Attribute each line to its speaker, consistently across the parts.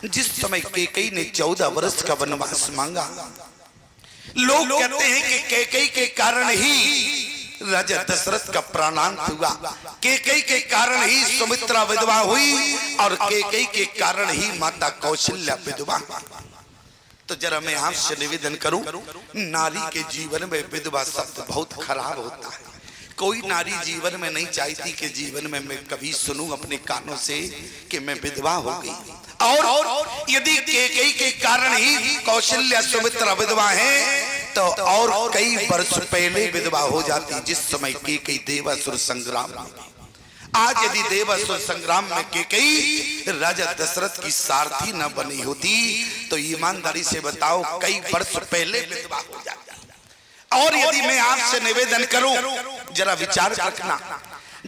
Speaker 1: जिस समय कैकेयी ने 14 वर्ष का वनवास मांगा, लोग कहते हैं कि कैकेयी के कारण ही राजा दशरथ का प्राणांत हुआ, कैकेयी के कारण ही सुमित्रा विधवा हुई और कैकेयी के कारण ही माता कौशल्या विधवा। तो जरा मैं आपसे निवेदन करूं, नारी के जीवन में विधवा शब्द बहुत खराब होता है। कोई नारी जीवन में नहीं चाहती कि जीवन में मैं कभी सुनूं अपने कानों से कि मैं विधवा हो गई। और यदि कैकेयी के कारण ही कौशल्या सुमित्रा विधवा है तो और कई वर्ष पहले विधवा हो जाती, जिस समय कैकेयी देवासुर संग्राम में। आज यदि देवासुर संग्राम में कैकेयी राजा दशरथ की सारथी न बनी होती तो ईमानदारी से बताओ कई वर्ष पहले विधवा हो जाती। और यदि मैं आपसे निवेदन करूं, जरा विचार रखना,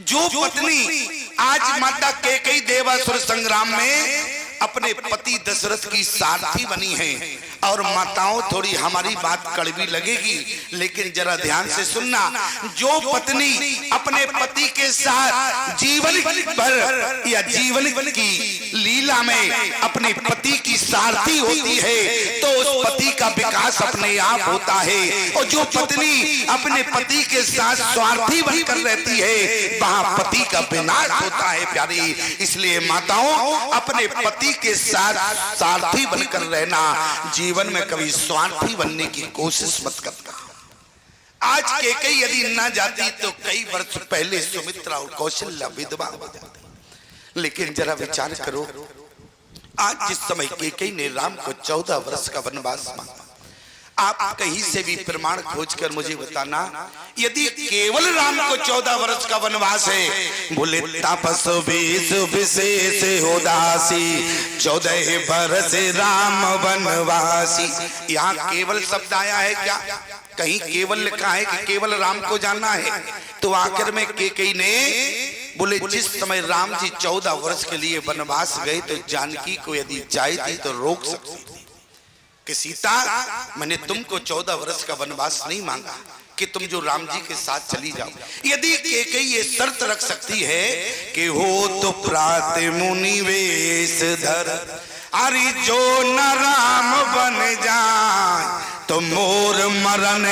Speaker 1: जो पत्नी आज माता कैकेयी देवासुर संग्राम में अपने पति दशरथ की सारथी बनी है, और माताओं थोड़ी हमारी बात कड़वी लगेगी लेकिन जरा ध्यान से सुनना, जो पत्नी अपने पति के साथ जीवन भर या जीवन की लीला में अपने पति की सारथी होती है तो उस पति का विकास अपने आप होता है। और जो पत्नी अपने पति के साथ स्वार्थी बनकर रहती है वहां पति का विनाश होता है प्यारी। इसलिए माताओं, अपने पति के साथ सारथी बनकर रहना, जीवन में कभी स्वार्थी बनने की कोशिश मत करना। आज कैकेयी यदि न जाती तो कई वर्ष पहले सुमित्रा और कौशल्या विधवा हो जाती। लेकिन जरा विचार करो, आज जिस समय कैकेयी ने राम को 14 वर्ष का वनवास मांगा, आप कहीं से भी प्रमाण खोजकर मुझे बताना, यदि केवल राम को 14 वर्ष का वनवास है, बोले तापस वेश विशेष हो दासी 14 वर्ष राम वनवासी। यहाँ केवल शब्द आया है क्या? कहीं केवल लिखा है कि केवल राम को जानना है? तो आखिर में कैकेयी ने बोले जिस समय राम जी 14 वर्ष के लिए वनवास गए तो जानकी को यदि चाहती तो रोक सकती कि सीता, मैंने तुमको 14 वर्ष का वनवास नहीं मांगा कि तुम जो राम जी के साथ चली जाओ। यदि कैकेयी ये शर्त रख सकती है कि हो तो प्रात मुनि वेश धर, अरे जो न राम बन जाए तो मोर मरण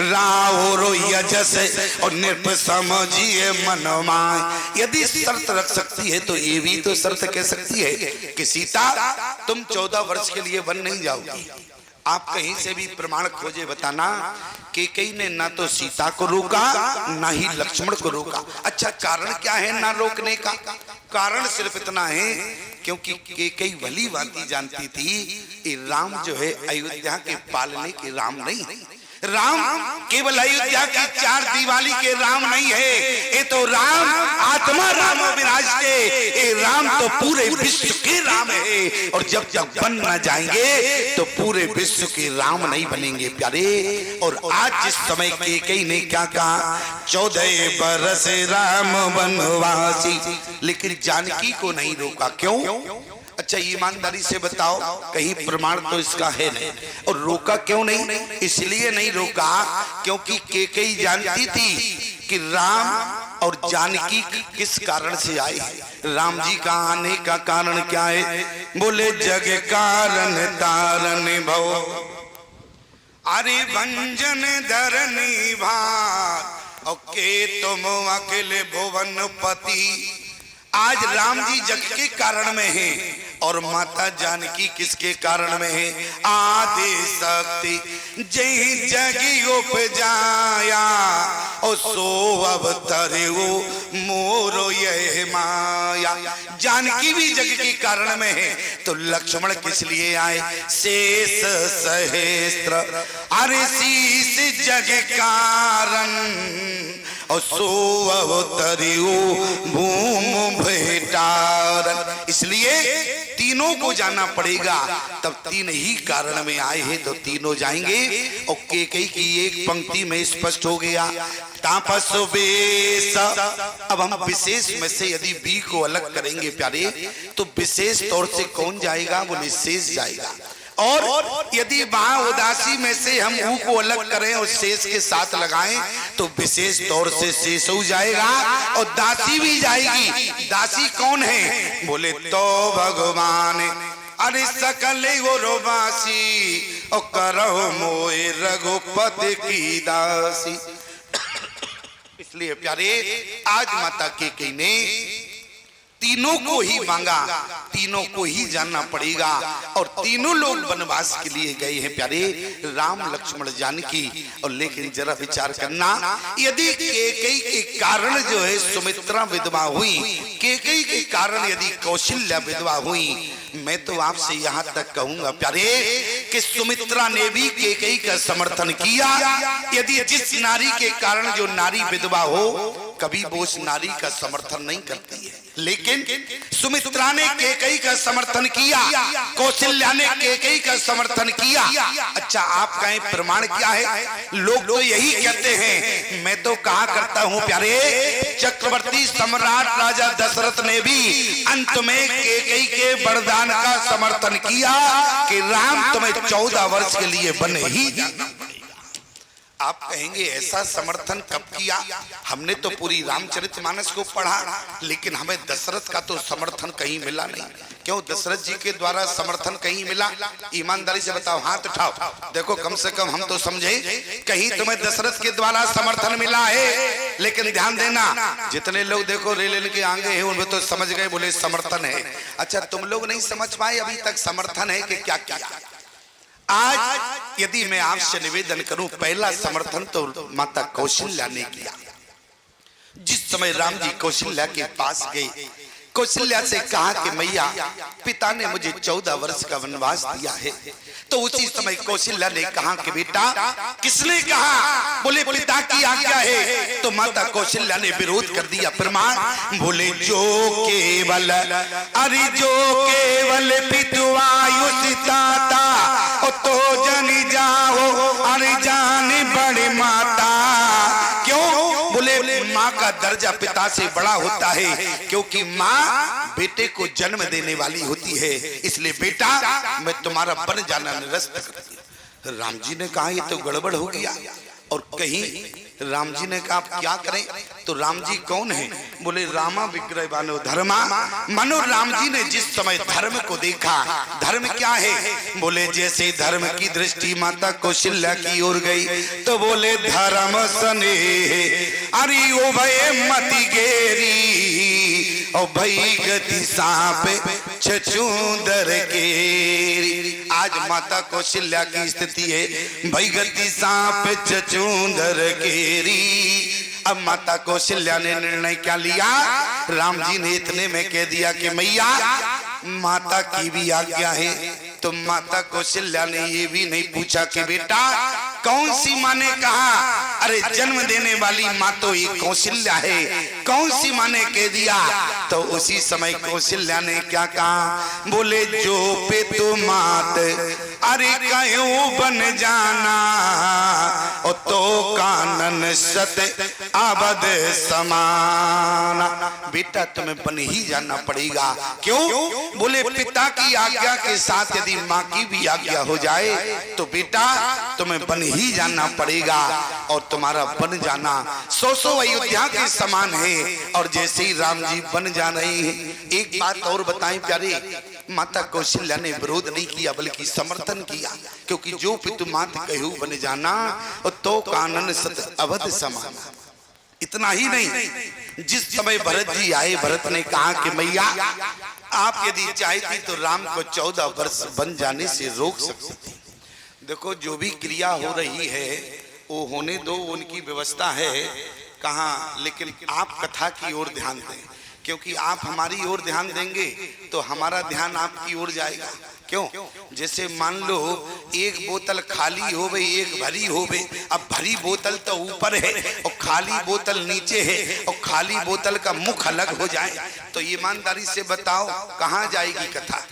Speaker 1: राव यजस और नृप समझिए मन माय। यदि शर्त रख सकती है तो ये भी तो शर्त कह सकती है कि सीता, तुम 14 वर्ष के लिए वन नहीं जाओगी। आप कहीं से भी प्रमाण खोजे बताना, कैकेयी ने ना तो सीता को रोका ना ही लक्ष्मण को रोका। अच्छा, कारण क्या है ना रोकने का? कारण सिर्फ इतना है क्योंकि कैकेयी भली भांति जानती थी कि राम जो है अयोध्या के पालने के राम नहीं है। राम केवल अयोध्या की 4 दीवाली के राम नहीं है, ये तो राम आत्मा राम विराज के, ये राम तो पूरे विश्व के राम है। और जब तक बन न जाएंगे तो पूरे विश्व के राम नहीं बनेंगे प्यारे। और आज जिस समय कैकेयी ने क्या कहा, 14 वर्ष राम वनवासी, लेकिन जानकी को नहीं रोका। क्यों? अच्छा, ईमानदारी से बताओ, कहीं प्रमाण तो इसका है नहीं। और रोका क्यों नहीं? इसलिए नहीं रोका क्योंकि कैकेयी जानती थी कि राम और जानकी किस कारण से आए हैं। राम जी का आने का कारण क्या है? बोले जग कारण तारन भव, अरे भंजन धरनी भार, और के तुम अकेले भुवन पति। आज राम जी जग के कारण में हैं और माता जानकी किसके कारण में है? आदि शक्ति जय जगी उपजाया और सो अवतरो मोरो यह माया। जानकी भी जग के कारण में है तो लक्ष्मण किस लिए आए? शेष सहस्त्र अरे शीस जग कारण और सो अवतरो भूम भेटारन। इसलिए तीनों को जाना पड़ेगा, तब 3 ही कारण में आए हैं तो तीनों जाएंगे। और कैकेयी की एक पंक्ति में स्पष्ट हो गया, तापस वेश। अब हम विशेष में से यदि बी को अलग करेंगे प्यारे तो विशेष तौर से कौन जाएगा? वो निशेष जाएगा। और यदि वहां उदासी में से हम ऊ को अलग करें और शेष के साथ लगाएं तो विशेष तौर से शेष हो जाएगा और दासी भी जाएगी। दासी कौन है? बोले तो भगवान अरे सकल गोरवासी और करो मोए रघुपति की दासी। इसलिए प्यारे आज माता केकई ने तीनों को ही मांगा, तीनों को ही जानना पड़ेगा। और तीनों लोग वनवास के लिए गए हैं प्यारे, राम लक्ष्मण जानकी। और लेकिन जरा विचार करना, यदि केकई के कारण जो है सुमित्रा विधवा हुई, केकई के कारण यदि कौशल्या विधवा हुई, मैं तो आपसे यहां तक कहूंगा प्यारे कि सुमित्रा ने भी केकई का समर्थन किया। यदि जिस नारी के कारण जो नारी विधवा हो, कभी वो उस नारी का समर्थन नहीं करती है, लेकिन सुमित्रा ने केकई का समर्थन किया, कौशल्या ने केकई का समर्थन किया। अच्छा, आप कहें प्रमाण क्या है? लोग तो यही कहते हैं, मैं तो कहा करता हूं प्यारे, चक्रवर्ती सम्राट राजा दशरथ ने भी अंत में केकई के वरदान का समर्थन किया कि राम तुम्हें 14 वर्ष के लिए वन ही जाना पड़ेगा। आप कहेंगे ऐसा समर्थन कब किया? हमने तो पूरी रामचरितमानस को पढ़ा, लेकिन हमें दशरथ का तो समर्थन कहीं मिला नहीं। क्यों दशरथ जी के द्वारा समर्थन कहीं मिला? ईमानदारी से बताओ, हाथ उठाओ। देखो कम से कम हम तो समझे कहीं तुम्हें दशरथ के द्वारा समर्थन मिला है। लेकिन ध्यान देना, जितने लोग देखो रेल के आगे हैं उनमें तो समझ गए, बोले समर्थन है। अच्छा, तुम लोग नहीं समझ पाए अभी तक समर्थन है कि क्या किया। आज यदि मैं आपसे निवेदन करूं, पहला समर्थन तो माता कौशल्या ने किया। जिस समय राम जी कौशल्या के पास गए, कौशल्या से कहा कि मैया, पिता ने मुझे 14 वर्ष का वनवास दिया है। तो उसी समय कौशल्या ने कहा कि बेटा, किसने कहा? बोले पिता की आज्ञा है। तो माता कौशल्या ने विरोध कर दिया। प्रमाण? बोले जो केवल, अरे जो केवल पितुआयुषिताता तो जनी जाओ, अरे जाने बड़े माता। क्यों? बोले माँ का दर्जा पिता से बड़ा होता है, क्योंकि माँ बेटे को जन्म देने वाली होती है। इसलिए बेटा, मैं तुम्हारा बन जाना निरस्त कर दिया। राम जी ने कहा ये तो गड़बड़ हो गया। और कहीं राम जी ने कहा क्या करें? तो राम जी कौन है? बोले रामा विग्रह बानो धर्मा। मानो राम जी ने जिस समय धर्म को देखा, धर्म क्या है? बोले जैसे धर्म की दृष्टि माता कौशल्या की ओर गई, तो बोले धर्म सने अरे ओ भय मति गेरी, ओ भई गति सांप छछूंदर केरी। आज माता कौशल्या की स्थिति है, भई गति सांप छछूंदर केरी। अब माता कौशल्या ने निर्णय क्या लिया? राम जी ने इतने में कह दिया कि मैया, माता की भी आज्ञा है। तो माता कौशल्या ने ये भी नहीं पूछा कि बेटा कौन सी माँ ने कहा? अरे जन्म देने वाली माँ तो ये कौशल्या है, कौन सी माँ ने कह दिया? तो उसी समय कौशल्या ने क्या कहा? बोले जो पे तो मात अरे कहीं बन जाना, ओ तो कानन सत आबद समाना। बेटा तुम्हें बन ही जाना पड़ेगा। क्यों? बोले पिता की आज्ञा के साथ यदि माँ की भी आज्ञा हो जाए तो बेटा तुम्हें बन ही जाना पड़ेगा। और तुम्हारा बन जाना 100 अयोध्या के समान है। और जैसे ही राम जी बन जा रहे हैं, एक बात और बताएं प्यारे, माता कौशल्या ने विरोध नहीं किया बल्कि समर्थन किया। क्योंकि जो पितु मात कहू बन जाना, तो कानन सत अवध समाना। इतना ही नहीं, जिस समय भरत जी आए, भरत ने कहा कि मैया आप यदि चाहती तो राम को 14 वर्ष बन जाने से रोक सकती थी। देखो जो भी क्रिया हो रही है वो होने दो, उनकी व्यवस्था है कहाँ, लेकिन आप कथा की ओर ध्यान दें। क्योंकि आप हमारी ओर ध्यान देंगे तो हमारा ध्यान आपकी ओर जाएगा। क्यों? जैसे मान लो एक बोतल खाली हो गई, एक भरी हो गई। अब भरी बोतल तो ऊपर है और खाली बोतल नीचे है, और खाली बोतल का मुख अलग हो जाए तो ईमानदारी से बताओ कहाँ जाएगी कथा?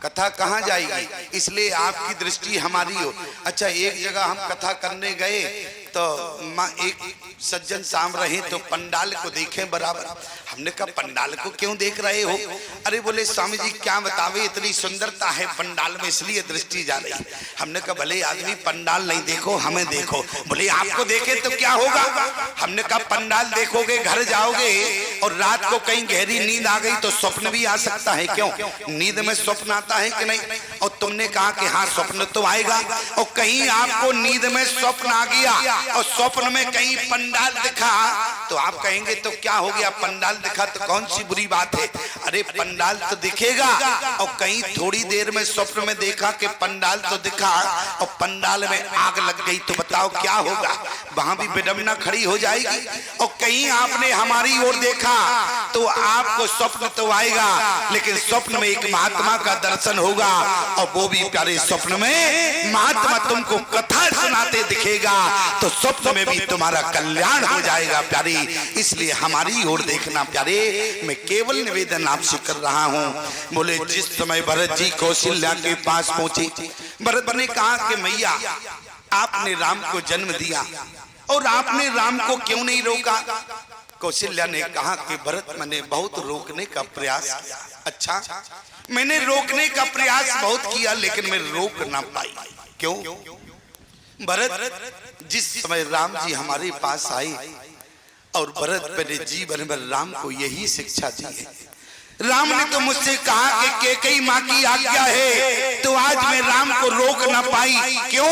Speaker 1: कथा कहाँ जाएगी? इसलिए आपकी दृष्टि हमारी हो। अच्छा, एक जगह हम कथा करने गए तो माँ एक सज्जन साम रहे तो पंडाल को देखें बराबर। हमने कहा पंडाल को क्यों देख रहे हो? अरे बोले स्वामी जी क्या बतावे, इतनी सुंदरता है पंडाल में इसलिए दृष्टि जा रही। हमने कहा भले आदमी पंडाल नहीं देखो, हमें देखो। बोले आपको देखे तो क्या होगा? हमने कहा पंडाल देखोगे, घर जाओगे और रात को कहीं गहरी नींद आ गई तो स्वप्न भी आ सकता है। क्यों? नींद में स्वप्न आता है कि नहीं? और तुमने कहा कि हाँ स्वप्न तो आएगा, और कहीं आपको नींद में स्वप्न आ गया और स्वप्न में कहीं पंडाल दिखा तो आप कहेंगे तो क्या हो गया, पंडाल दिखा तो कौन सी बुरी बात है। अरे पंडाल तो दिखेगा, और कहीं थोड़ी देर में स्वप्न में देखा कि पंडाल तो दिखा और पंडाल में आग लग गई तो बताओ क्या होगा? वहां भी विडंबना खड़ी हो जाएगी। और कहीं आपने हमारी ओर देखा तो आपको स्वप्न तो आएगा, लेकिन स्वप्न में एक महात्मा का दर्शन होगा, और वो भी प्यारे स्वप्न में महात्मा तुमको कथा सुनाते दिखेगा, तो स्वप्न में भी तुम्हारा कल्याण हो जाएगा प्यारे। इसलिए हमारी ओर देखना प्यारे। मैं केवल निवेदन आपसे कर रहा हूँ। बोले जिस समय भरत जी कौशल्या के पास पहुंचे, भरत ने कहा कि मैया आपने राम को जन्म दिया और आपने राम को क्यों नहीं रोका? कौशल्या ने कहा कि भरत मैंने बहुत रोकने का प्रयास किया। अच्छा, मैंने रोकने का प्रयास बहुत किया लेकिन मैं रोक ना पाई। क्यों? भरत जिस समय राम जी हमारे पास आए और भरत मेरे जीवन में राम को यही शिक्षा दी है। राम ने तो मुझसे कहा कि कैकेयी माँ की आज्ञा है, तो आज मैं राम को रोक ना पाई। क्यों?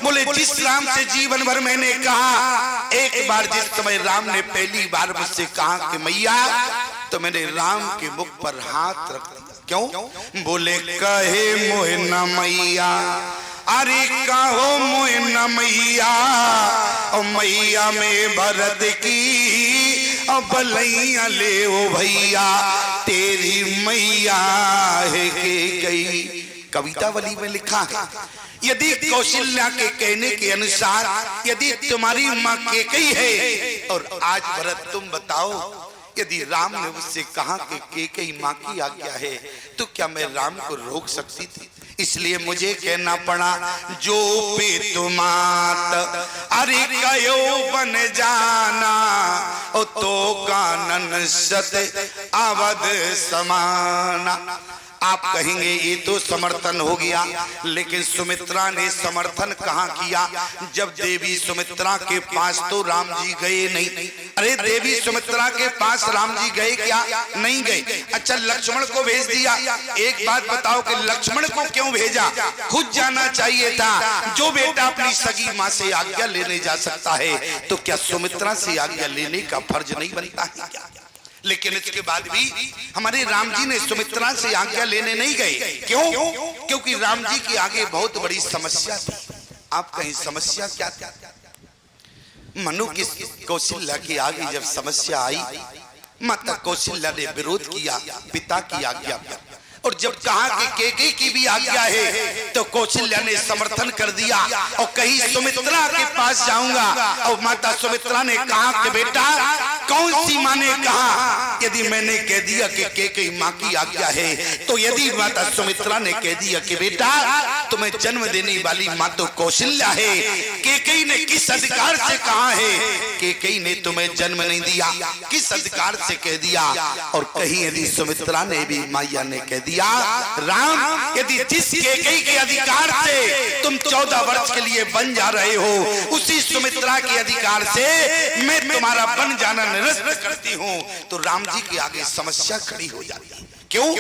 Speaker 1: बोले जिस राम से जीवन भर मैंने कहा, एक बार जिस समय राम ने पहली बार मुझसे कहा कि मैया, तो मैंने राम के मुख पर हाथ रख दिया। क्यों? बोले कहे मोह न मैया, अरे कहो मोह न मैया, और मैया में भरत की अब लैया ले ओ भैया, तेरी मैया है कैकेयी। कवितावली में लिखा है, यदि कौशल्या के कहने के अनुसार यदि तुम्हारी माँ कैकेयी है, और आज भरत तुम बताओ यदि राम ने मुझसे कहा कि कैकेयी माँ की आज्ञा है, तो क्या मैं राम को रोक सकती थी? इसलिए मुझे कहना पड़ा जो पे तुमात अरे कयो बन जाना, ओ तो कानन सत अवध समाना। आप कहेंगे ये तो समर्थन हो गया, लेकिन सुमित्रा ने समर्थन कहाँ किया? जब देवी सुमित्रा के पास तो राम जी गए नहीं। अरे देवी सुमित्रा के पास राम जी गए क्या? नहीं गए। अच्छा लक्ष्मण को भेज दिया। एक बात बताओ कि लक्ष्मण को क्यों भेजा? खुद जाना चाहिए था। जो बेटा अपनी सगी माँ से आज्ञा लेने जा सकता है, तो क्या सुमित्रा से आज्ञा लेने का फर्ज नहीं बनता है क्या? लेकिन इसके बाद भी हमारे राम जी ने सुमित्रा से आज्ञा लेने नहीं गए। क्यों? क्योंकि राम जी की आगे बहुत बड़ी समस्या थी। आप कहीं समस्या क्या थी? मनु की कौशल्या की आगे जब समस्या आई, माता कौशल्या ने विरोध किया पिता की आज्ञा पर, और जब कहा कि कैकेयी की भी आज्ञा है तो कौशल्या ने समर्थन कर दिया और कहीं सुमित्रा के पास जाऊंगा। और माता सुमित्रा ने कहा कि बेटा कौन सी माँ ने कहा? यदि मैंने कह दिया कि कैकेयी माँ की आज्ञा है, तो यदि माता सुमित्रा ने कह दिया कि बेटा तुम्हें जन्म देने वाली माँ तो कौशल्या है, कैकेयी ने किस अधिकार से कहा है? कैकेयी ने तुम्हें जन्म नहीं दिया, किस अधिकार से कह दिया? और कहीं यदि सुमित्रा ने भी मैया ने कह दिया राम, यदि जिस कैकेयी के अधिकार से तुम 14 वर्ष के लिए बन जा रहे हो, उसी सुमित्रा के अधिकार से मैं तुम्हारा बन जाना निरस्त करती हूँ, तो राम जी के आगे समस्या खड़ी हो जाती है। क्यों?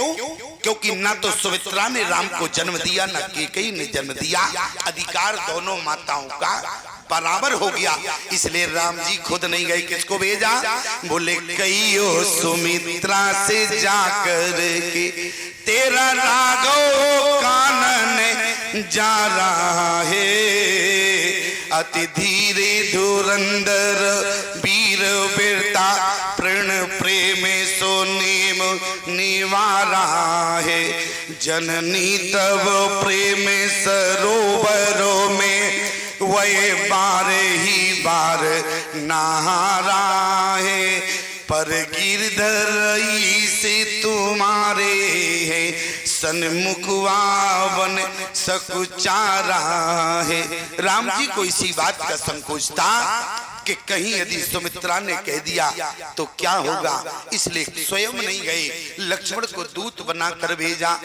Speaker 1: क्योंकि ना तो सुमित्रा ने राम को जन्म दिया, ना कैकेयी ने जन्म दिया। अधिकार दोनों माताओं का बराबर हो गया। इसलिए राम जी खुद नहीं गए, किसको भेजा? बोले कईयो सुमित्रा से जाकर के तेरा राघव कानन जा रहा है, अति धीरे धुरंधर वीर वीरता प्रण प्रेम सो नेम निवारा है, जननी तब प्रेम सरोवरों में वह बार ही बार नहारा है, पर गिरधर से तुम्हारे है सन्मुख वन सकुचारा है। राम जी को इसी बात का संकोच था कि कहीं यदि सुमित्रा ने कह दिया तो क्या होगा, इसलिए स्वयं नहीं गए, लक्ष्मण को दूत बनाकर भेजा।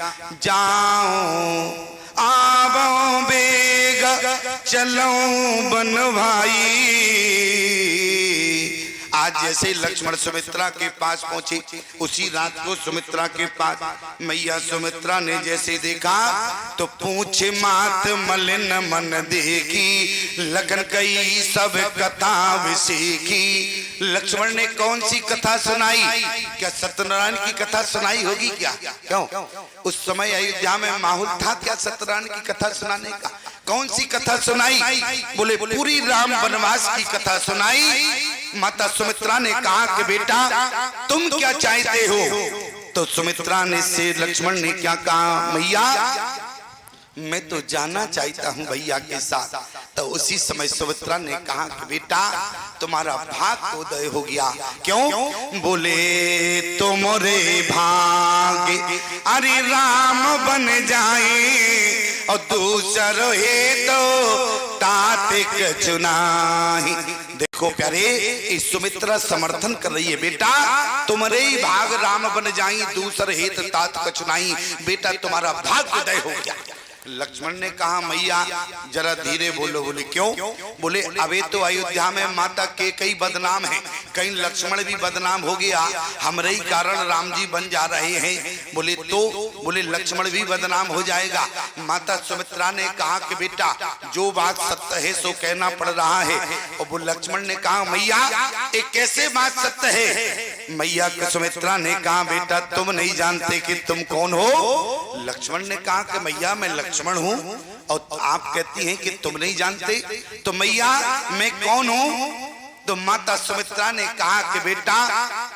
Speaker 1: जाओ आवो बेग चलो बन भाई। आज जैसे लक्ष्मण सुमित्रा के पास पहुंचे, उसी रात को सुमित्रा के पास मैया सुमित्रा ने जैसे देखा तो पूछे मात मलिन मन देखी, लगन कई सब कथा विसेखी। लक्ष्मण ने कौन सी कथा सुनाई? क्या सत्यनारायण की कथा सुनाई होगी क्या? क्यों? उस समय अयोध्या में माहौल था क्या सत्यनारायण की कथा सुनाने का? कौन सी कथा सुनाई? बोले पूरी राम वनवास की कथा सुनाई। माता सुमित्रा ने कहा कि बेटा तुम क्या चाहते हो? तो सुमित्रा ने से लक्ष्मण ने क्या कहा, मैया मैं तो जाना चाहता हूँ भैया के साथ। तो उसी समय सुमित्रा ने कहा कि बेटा तुम्हारा भाग उदय हो गया। क्यों? बोले तुमरे भाग्य अरे राम बन जाए और दूसर है तो तातिक चुनाही। देखो प्यारे, इस सुमित्रा समर्थन कर रही है, बेटा तुम्हारे ही भाग राम बन जाई, दूसर हेत तात कछुनाई। बेटा तुम्हारा भाग उदय हो गया। लक्ष्मण ने कहा मैया जरा धीरे बोलो। बोले क्यों? बोले अबे तो अयोध्या में माता के कई बदनाम है, कहीं लक्ष्मण भी बदनाम हो गया, हमारे ही कारण राम जी बन जा रहे हैं। बोले तो? बोले लक्ष्मण भी बदनाम हो जाएगा। माता सुमित्रा ने कहा कि बेटा जो बात सत्य है सो कहना पड़ रहा है। और वो लक्ष्मण ने कहा मैया एक कैसे बात सत्य है? मैया सुमित्रा ने कहा बेटा तुम नहीं जानते कि तुम कौन हो? लक्ष्मण ने कहा कि मैया मैं लक्ष्मण हूँ और आप कहती हैं कि तुम नहीं जानते, तो मैया मैं कौन हूँ? तो माता सुमित्रा ने कहा कि बेटा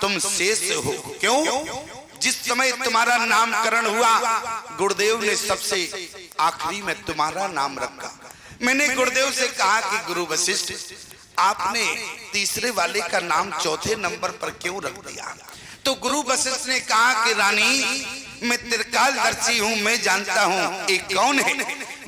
Speaker 1: तुम शेष हो। क्यों? जिस समय तुम्हारा नामकरण हुआ गुरुदेव ने सबसे आखिरी में तुम्हारा नाम रखा। मैंने गुरुदेव से कहा कि गुरु वशिष्ठ आपने तीसरे वाले का नाम चौथे नंबर पर क्यों रख दिया? तो गुरु वशिष्ठ ने कहा कि रानी मैं त्रिकालदर्शी हूँ, मैं जानता हूँ एक कौन है।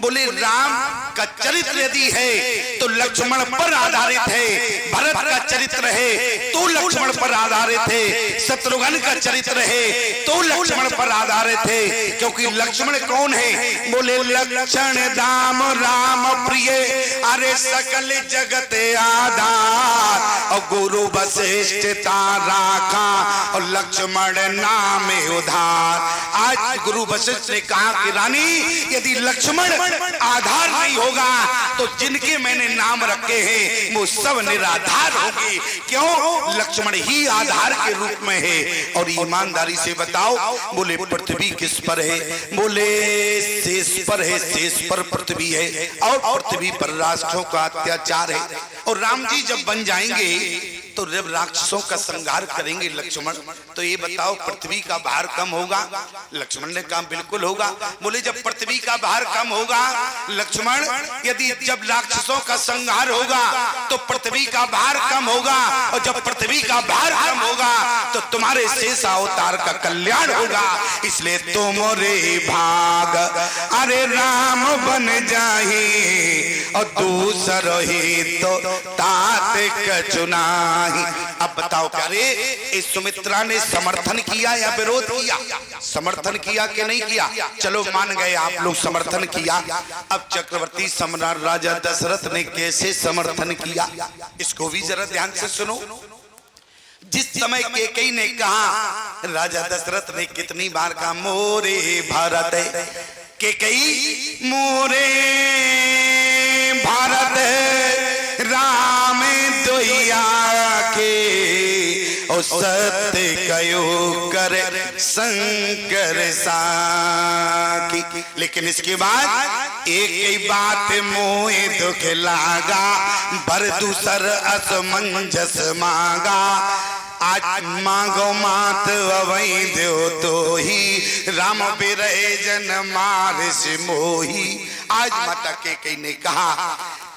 Speaker 1: बोले राम का चरित्र यदि है तो लक्ष्मण पर आधारित है, भरत का चरित्र है तो लक्ष्मण पर आधारित है, शत्रुघ्न का चरित्र है तो लक्ष्मण पर आधारित है। क्योंकि लक्ष्मण कौन है? बोले लक्षण दाम राम प्रिय अरे सकल जगत आधार और गुरु वशिष्ठ तारा का और लक्ष्मण नाम उधार। आज गुरु वशिष्ठ ने कहा कि रानी यदि लक्ष्मण आधार नहीं होगा तो जिनके मैंने नाम रखे हैं वो सब निराधार होंगे। क्यों? लक्ष्मण ही आधार के रूप में है। और ईमानदारी से बताओ, बोले पृथ्वी किस पर है? बोले शेष पर है, शेष पर पृथ्वी है और पृथ्वी पर राष्ट्रों का अत्याचार है। और राम जी जब बन जाएंगे तो जब राक्षसों का संहार करेंगे लक्ष्मण, तो ये बताओ पृथ्वी का भार कम होगा? लक्ष्मण ने कहा बिल्कुल होगा। बोले जब पृथ्वी का भार कम होगा लक्ष्मण, यदि जब राक्षसों का संहार होगा तो पृथ्वी का भार कम होगा, और जब पृथ्वी का भार कम होगा तो तुम्हारे शेष अवतार का कल्याण होगा। इसलिए तुमरे भाग अरे राम बन जाए और दूसर ही तो तातिक चुनाही। अब बताओ प्यारे, इस सुमित्रा ने समर्थन किया या विरोध किया? समर्थन किया कि नहीं किया? चलो मान गए आप लोग समर्थन किया। अब चक्रवर्ती सम्राट राजा दशरथ ने कैसे समर्थन किया इसको भी जरा ध्यान से सुनो। जिस समय कैकेयी ने कहा, राजा दशरथ ने कितनी बार कहा मोरे भारत कैकेयी मोरे भारत राम दोइया के और सत्य कयो कर शंकर साकी। लेकिन इसके बाद एक ही बात मोहे दुख लागा, बर दूसर असमंजस मांगा। आज मांगो मात अवै दो तो ही राम बिरहे जन मार से मोही। आज माता कैकेयी ने कहा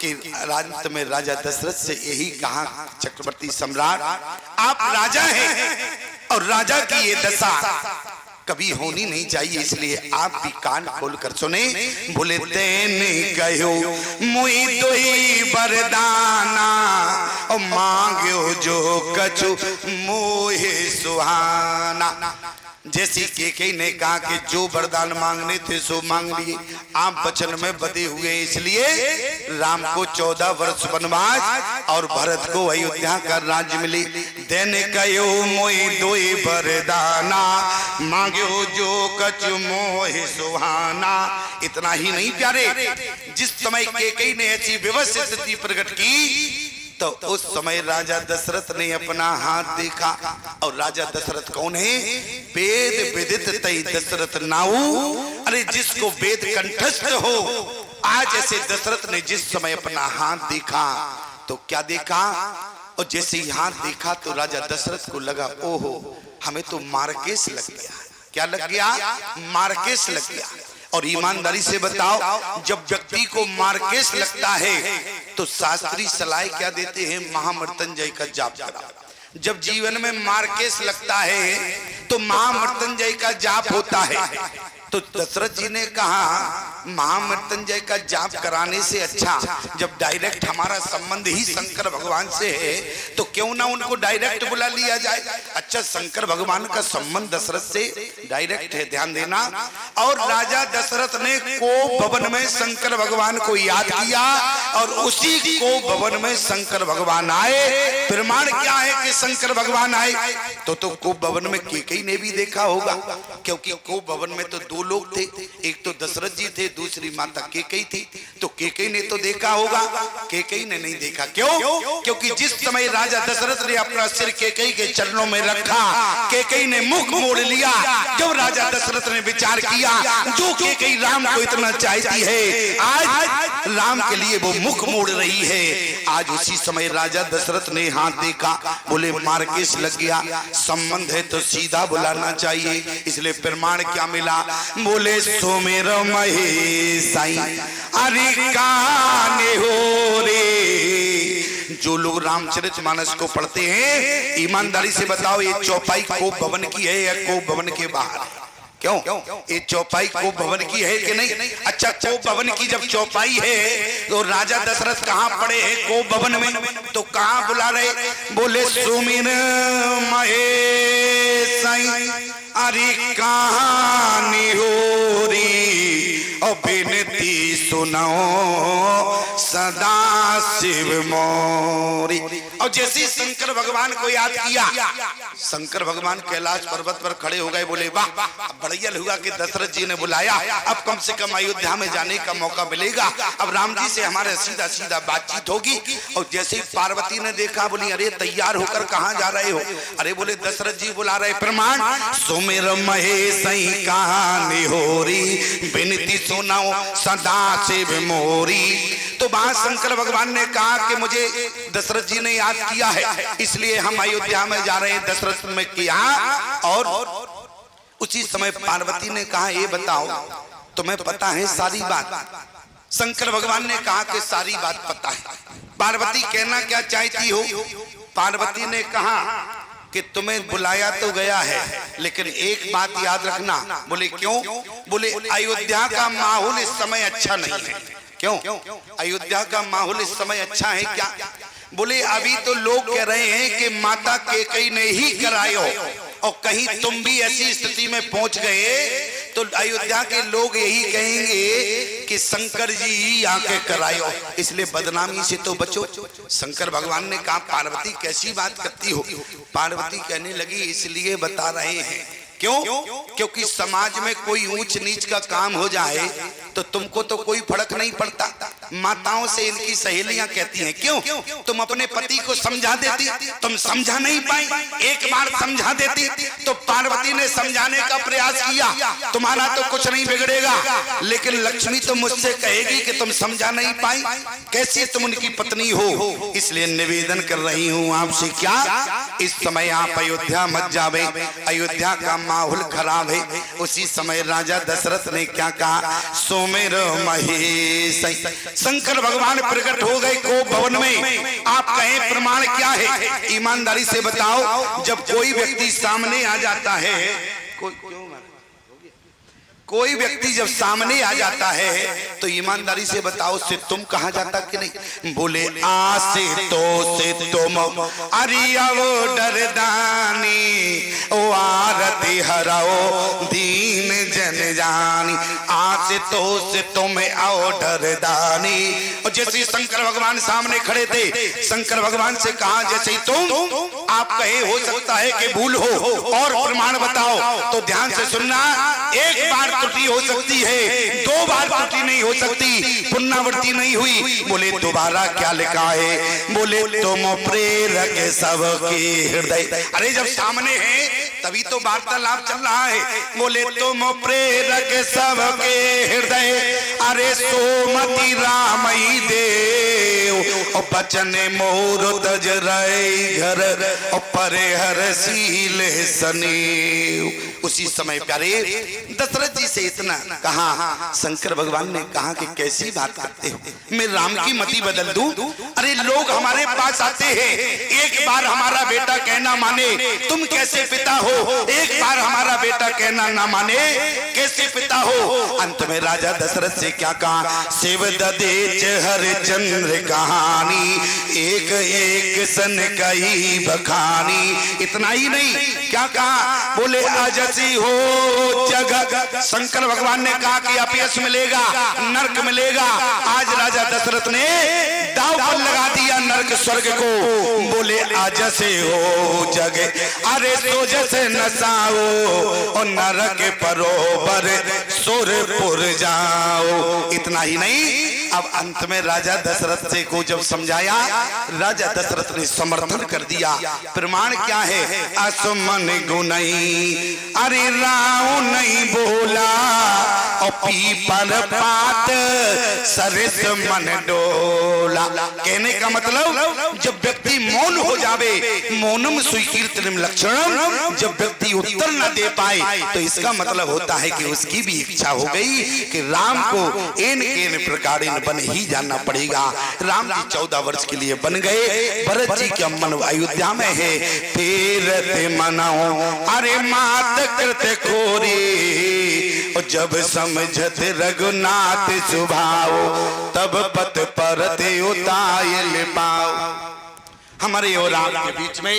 Speaker 1: कि अंत में राजा दशरथ से यही कहा, चक्रवर्ती सम्राट आप राजा हैं और राजा की ये दशा कभी होनी नहीं चाहिए, इसलिए आप भी कान खोल कर सुने। बोले तेने कहो मुई दोई बरदाना और मांगो जो कछु मोहे सुहाना। जैसी केकई ने कहा कि जो वरदान मांगने थे सो मांग लिए, आप वचन में बधे हुए, इसलिए राम को 14 वर्ष वनवास और भरत को अयोध्या का राज्य मिली। देने कयो मोई दोई वरदाना मांगो जो कछ मोहि सुहाना। इतना ही नहीं प्यारे, जिस समय केकई ने ऐसी व्यवस्थित स्थिति प्रकट की तो उस समय राजा दशरथ ने अपना हाथ देखा। और राजा दशरथ कौन है? वेद विदित तई दशरथ नाऊ। अरे जिसको वेद कंठस्थ हो, आज ऐसे दशरथ ने जिस समय अपना हाथ देखा तो क्या देखा? और जैसे ही हाथ देखा तो राजा दशरथ को लगा ओहो हमें तो मारकेस लग गया। क्या लग गया? मारकेस लग गया। और ईमानदारी से बताओ, जब व्यक्ति को मारकेस लगता है तो शास्त्री सलाह क्या देते हैं? महामृत्युंजय का जाप कराओ। जब जीवन में मारकेस लगता है तो महामृत्युंजय का जाप होता है। तो दशरथ जी ने कहा महामृत्युंजय का जाप कराने से अच्छा जब डायरेक्ट हमारा संबंध ही शंकर भगवान से है तो क्यों ना उनको डायरेक्ट बुला लिया जाए। अच्छा, शंकर भगवान का संबंध दशरथ से डायरेक्ट है, ध्यान देना। और राजा दशरथ ने को भवन में शंकर भगवान को याद किया और उसी को भवन में शंकर भगवान आए। प्रमाण क्या है कि शंकर भगवान आए? तो को भवन में केकई ने भी देखा होगा, क्योंकि को भवन में तो दो लोग थे, एक तो दशरथ जी थे, दूसरी माता केकई थी। तो केकई ने तो देखा होगा, केकई ने नहीं देखा। क्यों? क्योंकि जिस समय राजा दशरथ ने अपना सिर केकई के चरणों में रखा, केकई ने मुख मोड़ लिया। जब राजा दशरथ ने विचार किया जो केकई राम को इतना चाहती है, आज राम के लिए वो मुख मोड़ रही है। आज उसी समय राजा दशरथ ने हाथ देखा, बोले मारकेस लग गया, संबंध है तो सीधा बुलाना चाहिए। इसलिए प्रमाण क्या मिला? बोले सोमेर महेशाई अरे काने हो रे। जो लोग रामचरितमानस को पढ़ते हैं ईमानदारी से बताओ, ये चौपाई को भवन की है या को भवन के बाहर है? क्यों? ये चौपाई को भवन की है कि नहीं? अच्छा, को भवन की जब चौपाई है तो राजा दशरथ कहाँ पड़े हैं? को भवन में। तो कहाँ बुला रहे? बोले सुमिर महेशाई अरे कहानी हो री और विनती सुनो सदा शिव मोरी। और जैसे शंकर भगवान को याद किया, शंकर भगवान कैलाश पर्वत पर खड़े हो गए। बोले वाह, बढ़िया हुआ कि दशरथ जी ने बुलाया, अब कम से कम अयोध्या में जाने का मौका मिलेगा, अब राम जी से हमारे सीधा सीधा बातचीत होगी। और जैसे ही पार्वती ने देखा, बोली अरे तैयार होकर कहाँ जा रहे हो? अरे बोले दशरथ जी बुला रहे। प्रमाण सुमिर महेशई कहानी होरी विनती सुनाओ सदा शिव मोरी। तो वहां शंकर भगवान ने कहा कि मुझे दशरथ जी ने याद किया है, इसलिए हम अयोध्या में जा रहे हैं। दशरथ में किया और उसी समय पार्वती ने कहा ये बताओ तुम्हें पता है सारी बात? शंकर भगवान ने कहा कि सारी बात पता है। पार्वती कहना क्या चाहती हो? पार्वती ने कहा कि तुम्हें बुलाया तो गया है, लेकिन एक बात याद रखना। बोले क्यों? बोले अयोध्या का माहौल इस समय अच्छा नहीं है। क्यों? अयोध्या का माहौल इस समय अच्छा है क्या? बोले अभी तो लोग कह रहे हैं कि माता केकई ने ही करायो, और कहीं तुम भी ऐसी स्थिति में पहुंच गए तो अयोध्या के लोग यही कहेंगे कि शंकर जी ही आके करायो, इसलिए बदनामी से तो बचो। शंकर भगवान ने कहा पार्वती कैसी बात करती हो? पार्वती कहने लगी इसलिए बता रहे हैं। क्यों? क्योंकि समाज में कोई ऊंच नीच का काम हो जाए तो तुमको तो कोई फर्क नहीं पड़ता। माताओं से इनकी सहेलियां कहती हैं क्यों? तुम अपने पति को समझा देती, तुम समझा नहीं पाई, एक बार समझा देती तो पार्वती ने समझाने का प्रयास किया, तुम्हारा तो कुछ नहीं बिगड़ेगा, लेकिन लक्ष्मी तो मुझसे कहेगी कि तुम समझा नहीं पाई, कैसे तुम उनकी पत्नी हो। इसलिए निवेदन कर रही हूं आपसे, क्या इस समय आप अयोध्या मत जावे, अयोध्या का माहौल खराब है। उसी समय राजा दशरथ ने क्या कहा? सोमेर महेश। शंकर भगवान प्रकट हो गए को भवन में। आप कहें प्रमाण क्या है? ईमानदारी से बताओ, जब कोई व्यक्ति सामने आ जाता है, कोई क्यों कोई व्यक्ति जब सामने आ जाता है तो ईमानदारी से बताओ से तुम कहा जाता कि नहीं? बोले आ से तो से तुम अरियाओ डरदानी ओ आरती हराओ दीन जन जानी। आ से तो से तुम आओ डरदानी। और जैसे शंकर भगवान सामने खड़े थे, शंकर भगवान से कहा जैसे तुम आप कहे हो सकता है कि भूल हो और प्रमाण बताओ। तो ध्यान से सुनना, एक बार त्रुटि हो सकती है, दो बार त्रुटि नहीं हो सकती, पुनरावृत्ति नहीं हुई। बोले दोबारा क्या लिखा है? बोले तुम प्रेरक सबके हृदय। अरे जब सामने है तभी तो वार्तालाप चल रहा है। बोले तुम प्रेरक सबके हृदय, अरे सोमति रामई देव और बचन मोर तज रहे घर और परे हर सील सनेव। उसी समय प्यारे दशरथ जी से इतना कहा, शंकर भगवान ने कहा कि कैसी बात करते हो, मैं राम की मति बदल दूं? अरे लोग हमारे पास आते हैं, एक बार हमारा बेटा कहना माने तुम कैसे पिता हो, एक बार हमारा बेटा कहना ना माने कैसे पिता हो? अंत में राजा दशरथ से क्या कहा? शिव ददेच हरिचंद्र कहानी एक एक सन कही बखानी। इतना ही नहीं, क्या कहा? बोले अजसी हो जगत। शंकर भगवान ने कहा कि अपयश मिलेगा, नरक मिलेगा। आज राजा दशरथ ने दांव पर लगा दिया नरक स्वर्ग को। बोले अजसे हो जग अरे सोजस नसाओ और नरक परोबर सुरपुर जाओ। इतना ही नहीं, अब अंत में राजा दशरथ से को जब समझाया, राजा दशरथ ने समर्थन कर दिया। प्रमाण क्या है? असमन गुनई अरे राव नहीं बोला और पीपल पात सरस मन डोला। कहने का मतलब जब व्यक्ति मौन हो जावे, मौनम स्वीकीर्तनम लक्षणम, जब व्यक्ति उत्तर न दे पाए तो इसका मतलब होता है कि उसकी भी इच्छा हो गई कि राम को इन प्रकार बन ही जाना पड़ेगा। राम जी 14 वर्ष के लिए बन गए। भरत जी के मन अयोध्या में है, फेरत मनाओ अरे मात कृत खोरी और जब समझत रघुनाथ सुभाओ तब पत परत उतायल पाओ। हमारे और राम के बीच में